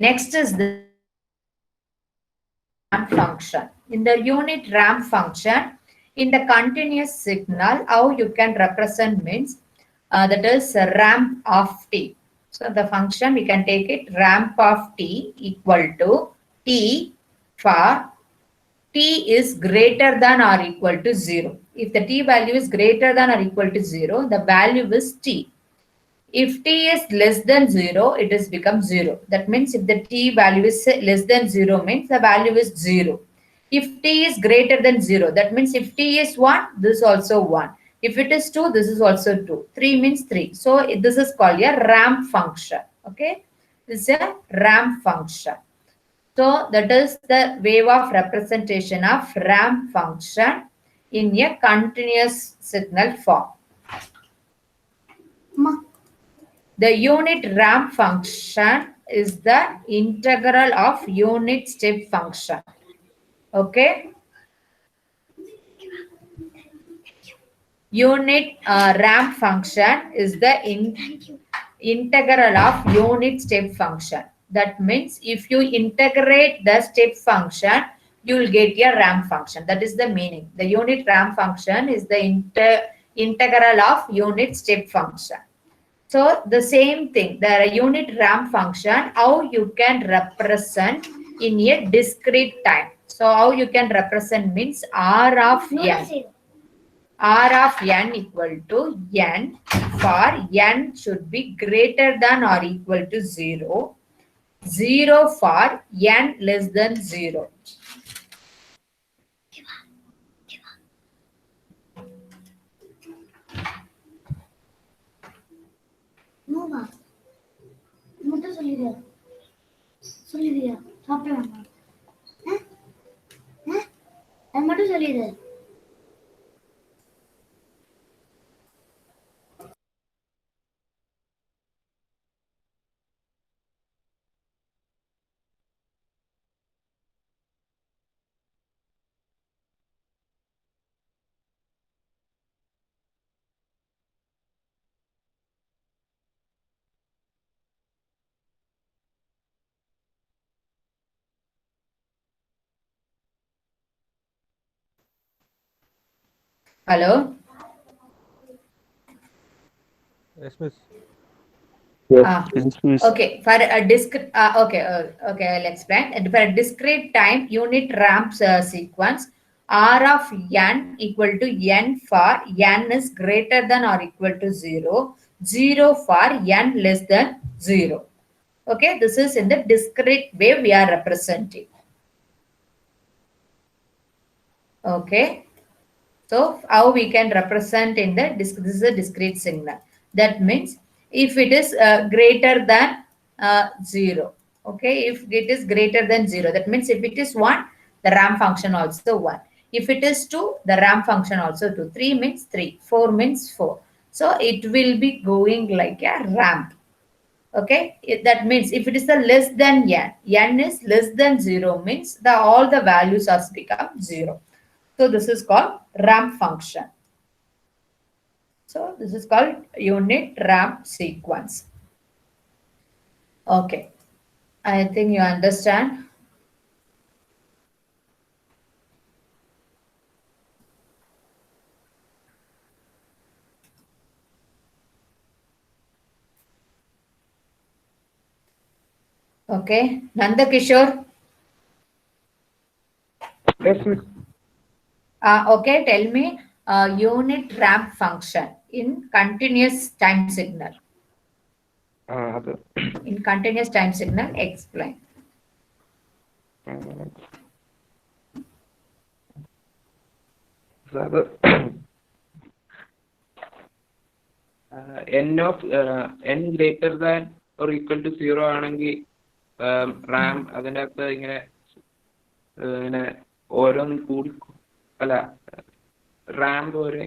next is the ramp function. In the unit ramp function, in the continuous signal, how you can represent means that is a ramp of t. So the function we can take it ramp of t equal to t for t is greater than or equal to 0. If the t value is greater than or equal to 0, the value is t. If t is less than 0, it is become 0. That means if the t value is less than 0 means the value is 0. If t is greater than 0, that means if t is 1, this is also 1. If it is 2, this is also 2. 3 means 3. So this is called a ramp function. Okay. This is a ramp function. So that is the way of representation of ramp function in a continuous signal form. The unit ramp function is the integral of unit step function. Okay. Unit ramp function is the integral of unit step function. That means if you integrate the step function, you will get a ramp function. That is the meaning. The unit ramp function is the integral of unit step function. So the same thing, the unit ramp function, how you can represent in a discrete time. So how you can represent means R of n. R of n equal to n for n should be greater than or equal to 0. 0 for n less than 0. Hello? Yes, miss. Ah, Yes, miss. okay. For a discrete, okay, I'll explain. And for a discrete time unit ramp sequence, R of n equal to n for n is greater than or equal to 0, 0 for n less than 0. Okay, this is in the discrete way we are representing. Okay, so how we can represent in the this is a discrete signal. That means if it is greater than 0, okay, if it is greater than 0, that means if it is 1, the ramp function also 1. If it is 2, the ramp function also 2. 3 means 3, 4 means 4. So it will be going like a ramp. Okay, that means if it is a less than n is less than 0 means the all the values has become 0. So this is called ramp function. So this is called unit ramp sequence. Okay, I think you understand. Okay, Nanda Kishore. Yes, miss. Okay, tell me unit ramp function in continuous time signal. അത് In continuous time signal, explain. അത് n of n greater than or equal to 0 ആണെങ്കിൽ റാം അതിൻ്റെ അകത്ത് ഇങ്ങനെ ഓരോന്ന് കൂടി അല്ല ramp ഓരോ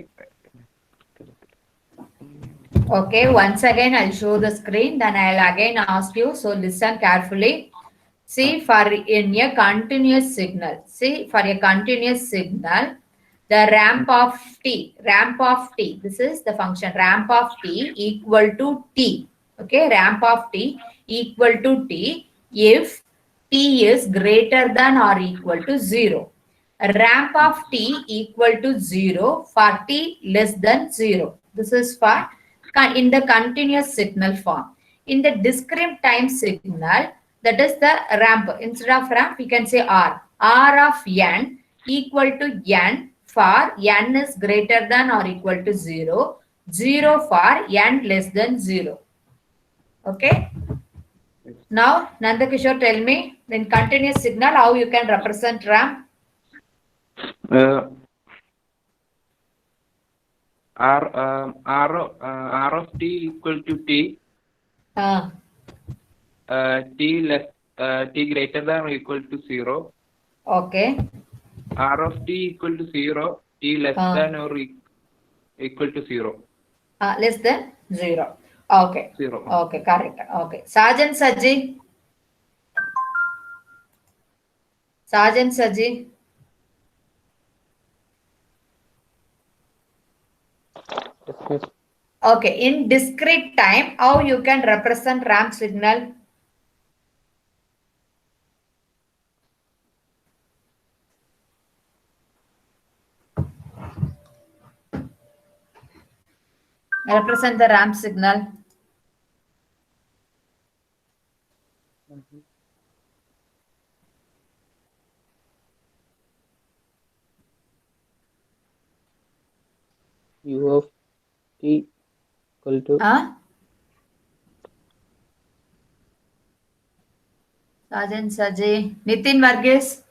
Okay, once again, I'll show the screen, then I'll again ask you. So listen carefully. See, for in a continuous signal, the ramp of t, this is the function ramp of t equal to t. Okay, ramp of t equal to t. if t is greater than or equal to 0. Ramp of t equal to 0 for t less than 0. This is for in the continuous signal form. In the discrete time signal, that is the ramp. Instead of ramp, we can say R. R of n equal to n for n is greater than or equal to 0. 0 for n less than 0. Okay. Now, Nandakishore, tell me, in continuous signal, how you can represent ramp? R of t equal to t. T greater than or equal to 0. Okay. R of t equal to 0. T less than or equal to 0. Less than 0. Okay. 0. Okay, correct. Okay. Sergeant Saji. Sergeant Saji. Okay. In discrete time, how you can represent ramp signal? Represent the ramp signal. U of t equal to Sergeant Saji. Nitin Varghese.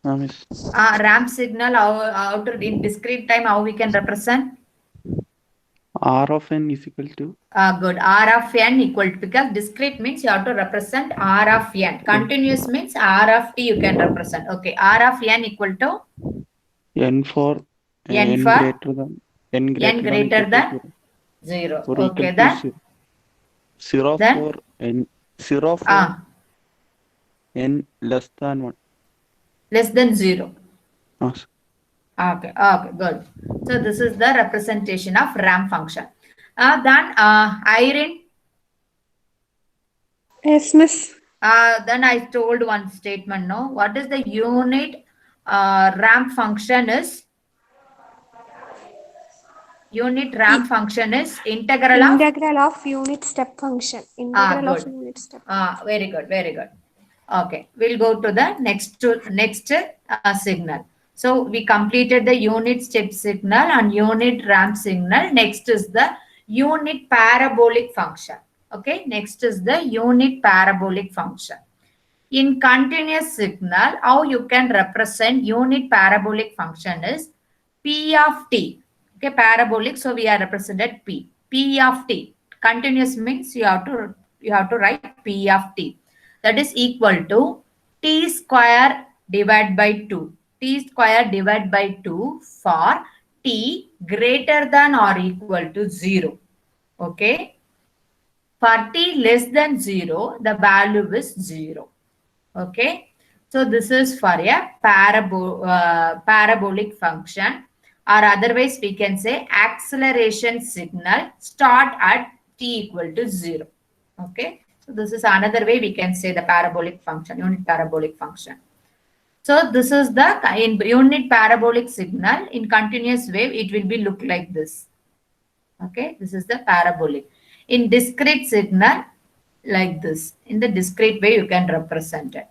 Ramp signal, how to, in discrete time, how we can represent? R of n is equal to? Good. R of n equal to, because discrete means you have to represent R of n. Continuous means R of t you can represent. Okay. R of n equal to? N for N for? N greater than 0. Or Okay. equal Then? to 0 Then? for n. 0 for n less than 1. Less than 0. Yes. Okay. Okay. Good. So this is the representation of ramp function. Then Irene. Yes, miss. Then I told one statement. No, what is the unit ramp function is? Unit ramp function is integral of unit step function. Integral of unit step. Very good. Very good. Okay, we'll go to the next signal. So we completed the unit step signal and unit ramp signal. Next is the unit parabolic function. Okay, next is the unit parabolic function. In continuous signal, how you can represent unit parabolic function is P of t. Okay, parabolic, so we are represented P. P of t. Continuous means you have to write P of t. That is equal to t square divided by 2. T square divided by 2 for t greater than or equal to 0. Okay. For t less than 0, the value is 0. Okay. So this is for a parabolic function, or otherwise we can say acceleration signal start at t equal to 0. Okay. So this is another way we can say the parabolic function, unit parabolic function. So this is the in unit parabolic signal. In continuous wave, it will be look like this. Okay. This is the parabolic. In discrete signal, like this. In the discrete way, you can represent it.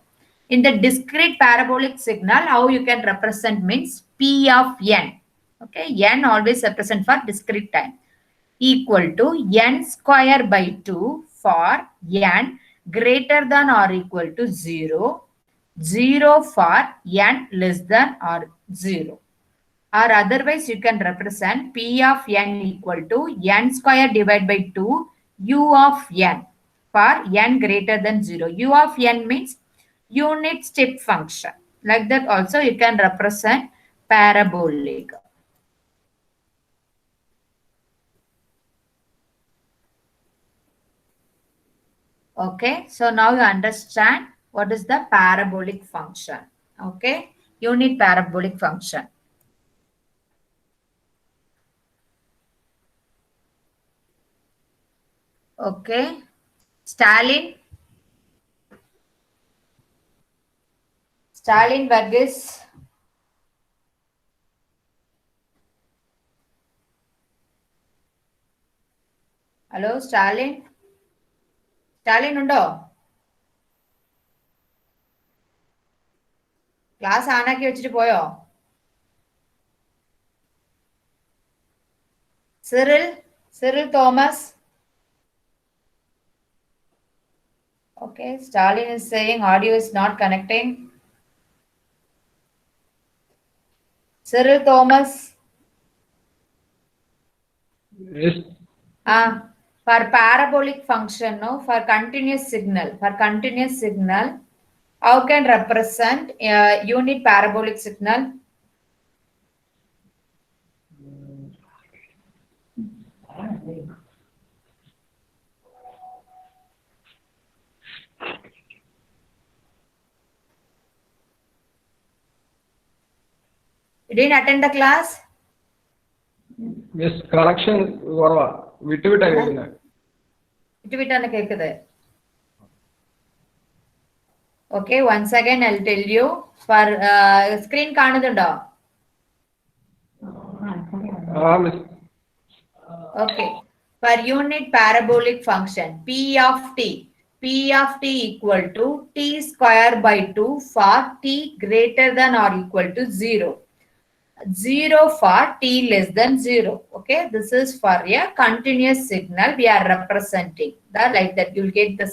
In the discrete parabolic signal, how you can represent means P of n. Okay, n always represent for discrete time, equal to n square by 2 for n greater than or equal to 0, 0 for n less than or 0. Or otherwise, you can represent P of n equal to n square divided by 2 u of n for n greater than 0. U of n means unit step function. Like that also you can represent parabolic. Okay, so now you understand what is the parabolic function. Okay, unit parabolic function. Okay. Stalin. Stalin Verghese. Hello, Stalin. Stalin undo. Class ആണാക്കി വെച്ചിട്ട് പോയോ? Cyril Thomas. Okay, Stalin is saying audio is not connecting. Cyril Thomas. Yes. For parabolic function, no, for continuous signal, how can represent unit parabolic signal? You didn't attend the class? Yes, correction കുറവാ വിട്ടുവിട്ടാ കേൾക്കുന്നത്. വിട്ടുവിട്ടാണ് കേൾക്കുന്നത്. Okay, once again I'll tell you for screen കാണുന്നുണ്ടോ? Miss. Okay, for unit parabolic function p of t equal to t square by 2 for t greater than or equal to 0. 0 for t less than 0. Okay, this is for a continuous signal we are representing that like that. You'll get the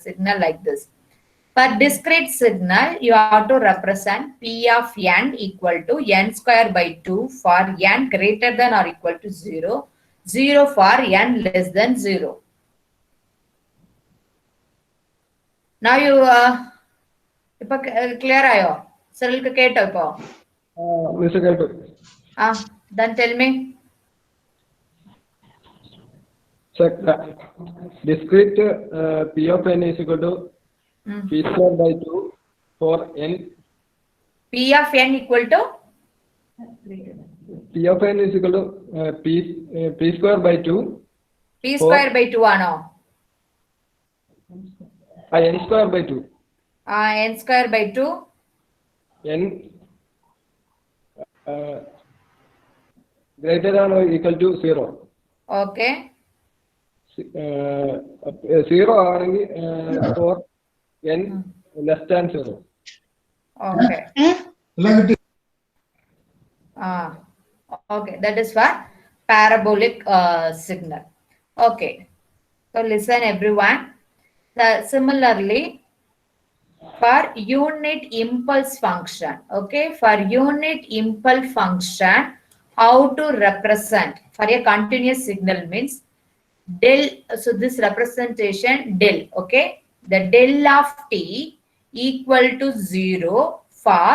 signal like this. For discrete signal you have to represent p of n equal to n square by 2 for n greater than or equal to 0. 0 for n less than 0. Now you ipo clear ayo? Cyril ku ketto ipo? Miss കേട്ടു. Then tell me. Discrete p of n is equal to p square by 2 for n. P of n equal to? P of n is equal to p square by 2. P square by 2 ആണോ? n square by 2. N square by 2. n greater than or equal to 0. Okay. 0 ആണെങ്കിൽ for n less than 0. Okay. Okay, that is for parabolic signal. Okay, so listen everyone. Similarly, for unit impulse function, okay, for unit impulse function, how to represent for a continuous signal means del. So this representation del, okay, the del of t equal to 0 for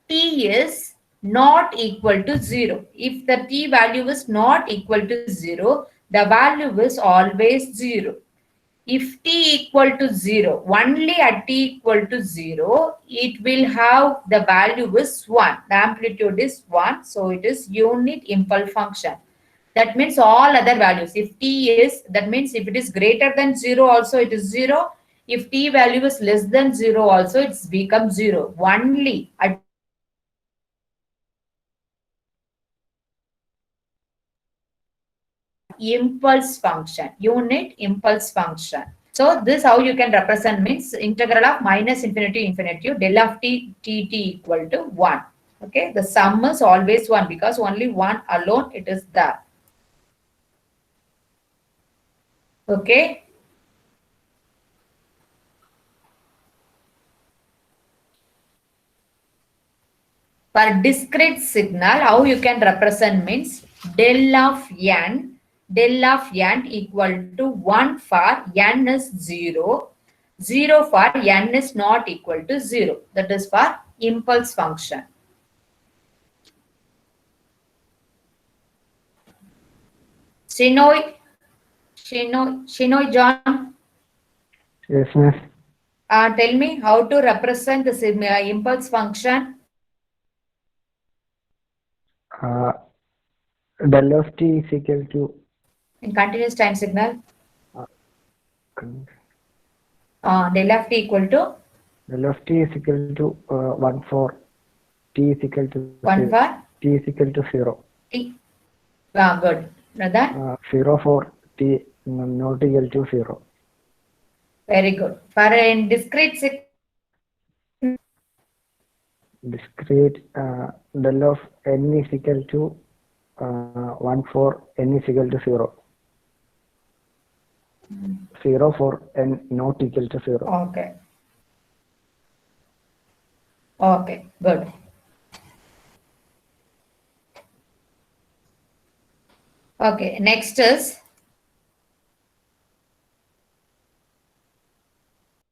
t is not equal to 0. If the t value is not equal to 0, the value is always 0. If t equal to 0, only at t equal to 0, it will have the value is 1. The amplitude is 1. So it is unit impulse function. That means all other values. If t is, that means if it is greater than 0 also it is 0. If t value is less than 0 also it's become 0. Only at impulse function, unit impulse function. So this how you can represent means integral of minus infinity to infinity del of t equal to 1. Okay, the sum is always 1 because only 1 alone it is there. Okay. For discrete signal, how you can represent means del of n equal to 1 for n is 0, 0 for n is not equal to 0. That is for impulse function. Shinoy John. Yes, miss. Tell me how to represent the impulse function. Del of t is equal to In continuous time signal. Del of t equal to Del of t is equal to 1 for t is equal to 1 0. for T is equal to 0. t. Good. Brother? 0 for t not equal to 0. Very good. For in discrete Discrete del of n is equal to 1 for n is equal to 0. 0 for n not equal to 0. Okay. Okay, good. Okay, next is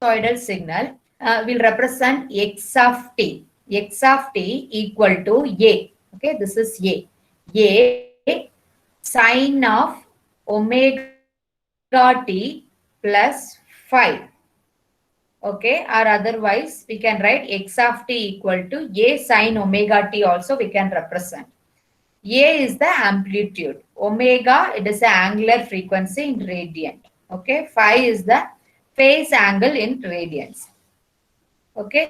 sinusoidal signal will represent x of t. X of t equal to a. Okay, this is a. A sine of omega t plus 5. Okay, or otherwise we can write x of t equal to a sine omega t also we can represent. A is the amplitude. Omega, it is the angular frequency in radian. Okay, phi is the phase angle in radians. Okay.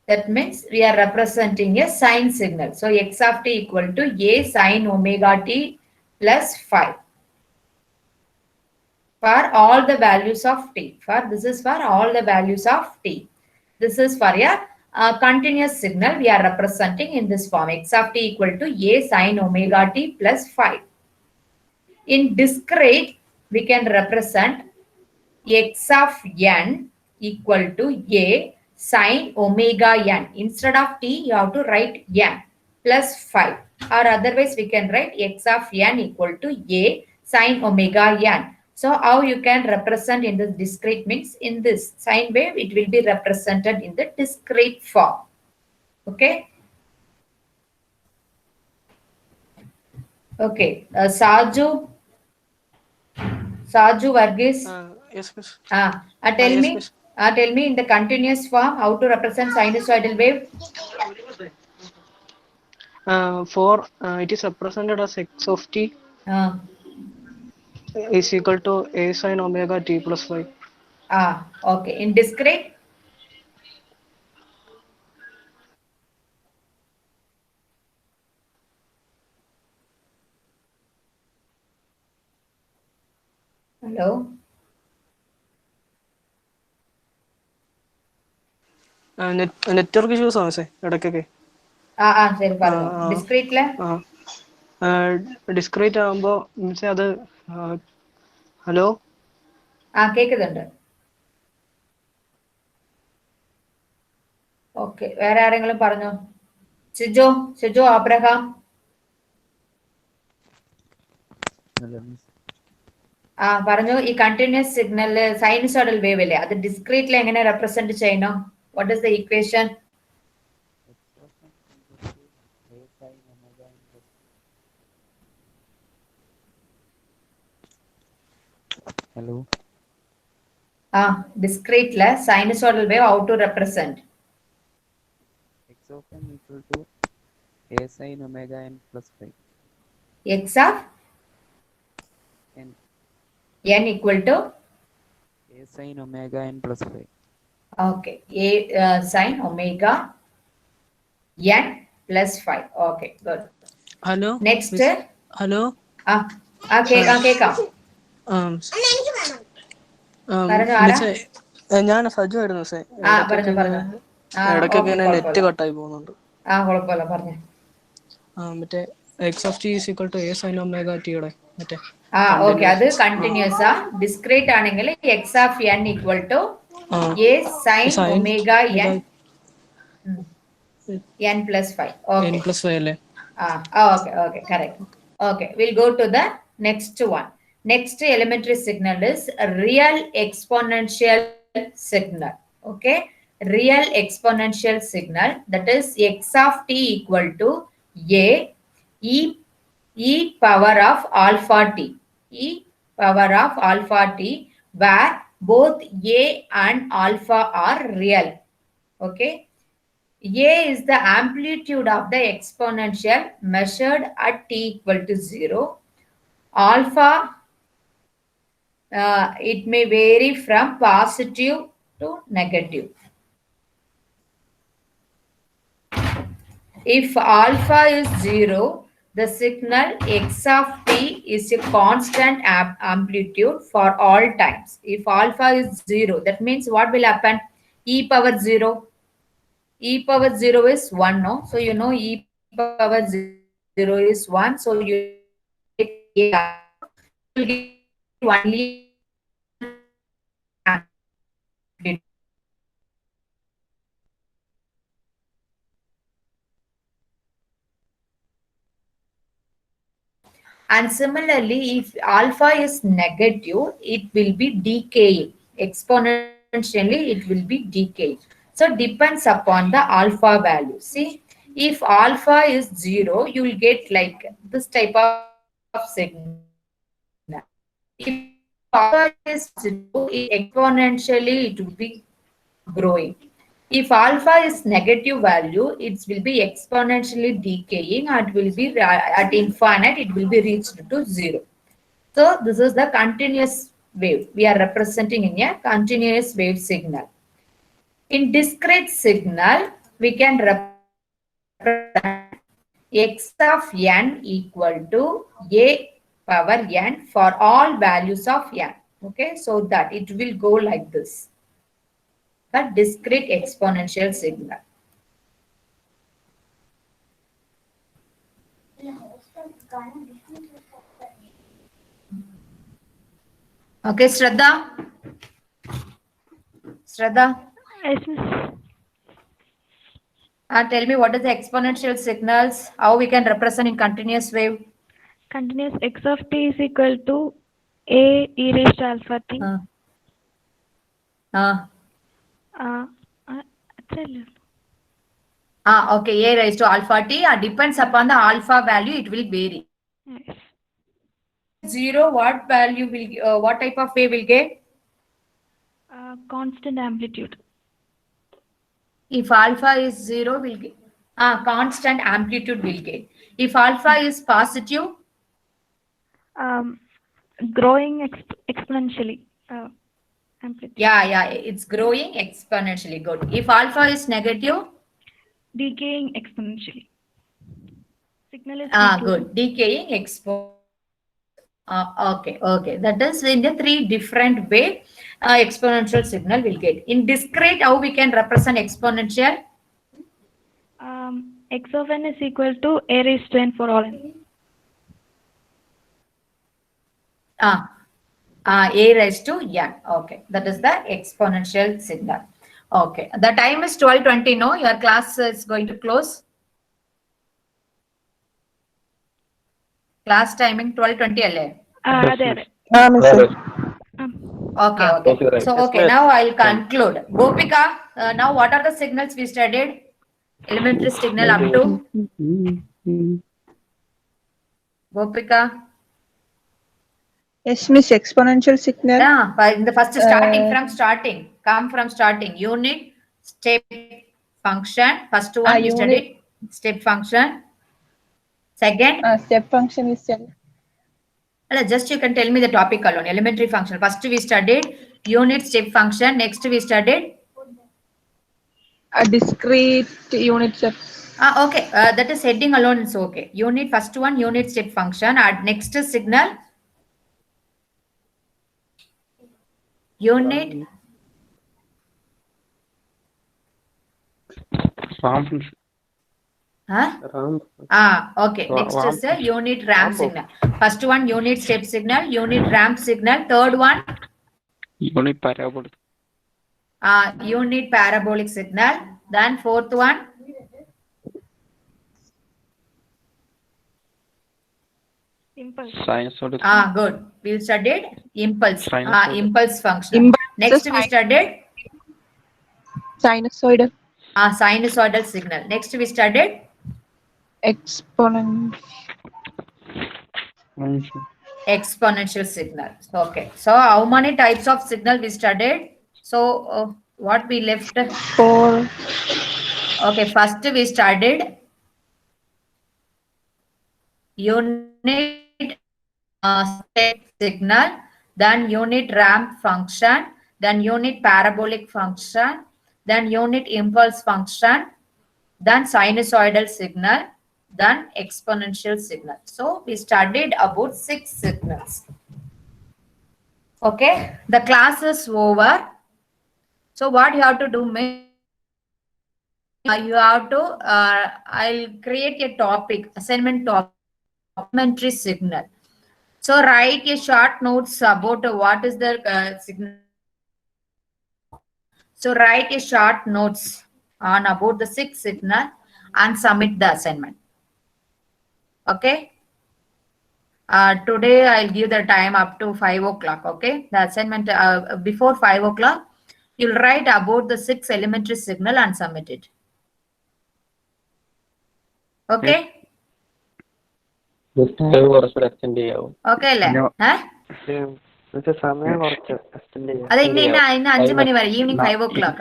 That means we are representing a sine signal. So x of t equal to a sine omega t plus phi. For all the values of t. This is for all the values of t. This is for a continuous signal we are representing in this form. X of t equal to a sine omega t plus phi. In discrete, we can represent x of n equal to a sine omega n. Instead of t, you have to write n plus phi. Or otherwise, we can write x of n equal to a sine omega n. So how you can represent in the discrete means in this sine wave, it will be represented in the discrete form. Okay. Okay. Saju Varghese. Yes, miss. Tell me in the continuous form how to represent sinusoidal wave. For it is represented as x of t is equal to a sine omega t plus phi. Okay. In discrete? Hello? Network issues ആണ് മിസ്സേ ഇടയ്ക്കൊക്കെ. ശരി പറഞ്ഞു. ഡിസ്ക്രീറ്റില് discrete ആകുമ്പോ മിസ്സേ അത് hello കേക്കുന്നുണ്ട്. Okay, വേറെ ആരെങ്കിലും പറഞ്ഞോ? സിജോ അബ്രഹാം. പറഞ്ഞു. ഈ കണ്ടിന്യൂസ് സിഗ്നൽ സൈനുസോഡൽ വേവ് അല്ലേ, അത് ഡിസ്ക്രീറ്റിൽ എങ്ങനെ റെപ്രസെന്റ് ചെയ്യണം? What is the equation? Hello. Discretely sinusoidal wave how to represent? X of n equal to a sin omega n plus phi. X of n equal to a sin omega n plus phi. Okay, a sin omega n plus phi. Okay, good. Hello Next. Hello കേക്കാം. ഞാൻ സജു ആയിരുന്നു മിസ്സേ. ഇടയ്ക്കൊക്കെ net കട്ടായി പോകുന്നുണ്ട്. കുഴപ്പമില്ല, പറഞ്ഞു. മറ്റേ x of t is equal to a sine omega ടിയുടെ മറ്റേ ഓക്കെ, അത് കണ്ടിന്യൂസ്. ഡിസ്ക്രീറ്റ് ആണെങ്കിൽ x of n equal to a sine omega n plus 5. Okay. n plus 5 അല്ലേ? Okay, correct. Okay, we'll go to the next one. Next elementary signal is a real exponential signal. Okay, real exponential signal, that is x of t equal to a e power of alpha t. E power of alpha t, where both a and alpha are real. Okay. A is the amplitude of the exponential measured at t equal to 0. Alpha it may vary from positive to negative. If alpha is 0, the signal x of t is a constant amplitude for all times. If alpha is 0, that means what will happen? E power 0. E power 0 is 1, no? So you know e power 0 is 1. So you will get only amplitude. And similarly, if alpha is negative, it will be decaying. Exponentially, it will be decaying. So depends upon the alpha value. See, if alpha is 0, you will get like this type of signal. If alpha is 0, exponentially it will be growing. If alpha is negative value, it will be exponentially decaying and will be at infinite, it will be reached to 0. So this is the continuous wave. We are representing in a continuous wave signal. In discrete signal, we can represent x of n equal to a power n for all values of n. Okay, so that it will go like this. The discrete exponential signal. Okay, Shraddha. Shraddha, Yes, miss. tell me what is the exponential signals, how we can represent in continuous wave. Continuous x of t is equal to a e raised to alpha t. Okay, a raised to alpha t depends upon the alpha value, it will vary. Yes. 0, what value will, what type of wave will get? Constant amplitude. If alpha is 0, will get constant amplitude will get. If alpha is positive, Growing exponentially. Amplitude. yeah, it's growing exponentially. Good. If alpha is negative, Decaying exponentially. Signal is good. Decaying expo. Okay. That is in the 3 different way exponential signal will get. In discrete, how we can represent exponential? X of n is equal to a raised to n for all n. A raised to n. Okay, that is the exponential signal. Okay, the time is 12:20. No, your class is going to close. Class timing 12:20 alle. Okay. So okay, now I'll conclude. Gopika, now what are the signals we studied? Elementary signal up to Gopika. Yes, miss. Exponential signal. Yeah, but in the first starting. Come from starting. Unit, step, function. First one we studied step function. Second, step function is just you can tell me the topic alone. Elementary function. First we studied unit, step function. Next we studied a discrete unit step. Okay, that is heading alone is okay. Unit, first one, unit step function. Next signal. Unit. Okay. Next is the unit ramp signal. First one, unit step signal. Unit ramp signal. Third one. Unit parabolic. Unit parabolic signal. Then fourth one. Impulse. Sinusoidal. Good. We studied impulse. Sinusoidal. Impulse function. Next we studied sinusoidal. Sinusoidal signal. Next we studied exponential signal. Okay. So how many types of signal we studied? So what we left? 4. Okay. First we studied unit step signal. then unit ramp function, then unit parabolic function, then unit impulse function, then sinusoidal signal, then exponential signal. So we studied about 6 signals. Okay, the class is over. So what you have to do, you have to, I'll create a topic, assignment topic, complementary signal. So write a short notes about what is the signal. So write a short notes on about the 6 signal and submit the assignment. Okay. Today I'll give the time up to 5 o'clock. Okay. The assignment before 5 o'clock, you'll write about the 6 elementary signal and submit it. Okay. Okay. അത് ഇന്ന് 5 മണി വരെ evening 5 o'clock.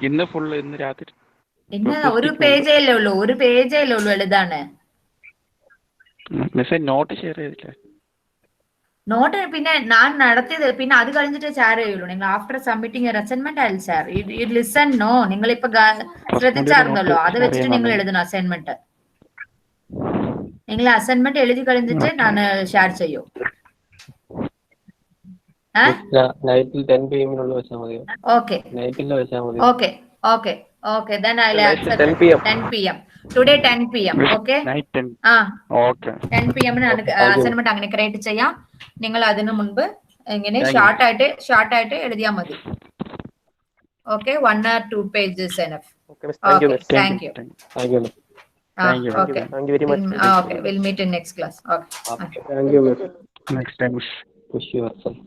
ഇന്ന് രാത്രി ഇന്ന് ഒരു പേജേ ഉള്ളൂ എഴുതാണ്. നോട്ട് ഷെയർ ചെയ്തില്ല. നോട്ട് പിന്നെ ഞാൻ നടത്തിയത് പിന്നെ അത് കഴിഞ്ഞിട്ട് ഷെയർ ചെയ്യുള്ളൂ. നിങ്ങൾ after submitting assignment I will share. You listen no, നിങ്ങൾ ഇപ്പൊ ശ്രദ്ധിച്ചായിരുന്നല്ലോ, അത് വെച്ചിട്ട് നിങ്ങൾ എഴുതണം അസൈൻമെന്റ്. നിങ്ങൾ അസൈൻമെന്റ് എഴുതി കഴിഞ്ഞിട്ട് ഞാൻ ഷെയർ ചെയ്യൂ. Okay. Then I'll accept 10 p.m. Today 10 p.m. Okay. Night 10. 10 p.m. Assignment അങ്ങനെ ക്രിയേറ്റ് ചെയ്യാം. നിങ്ങൾ അതിനു മുൻപ് ഇങ്ങനെ ഷോർട്ട് ആയിട്ട് എഴുതിയാൽ മതി. Okay, 1 or 2 pages enough. Okay, thank you. Okay. Thank you very much. Okay, we'll meet in next class. Okay. Thank you. Next time. Wish you well.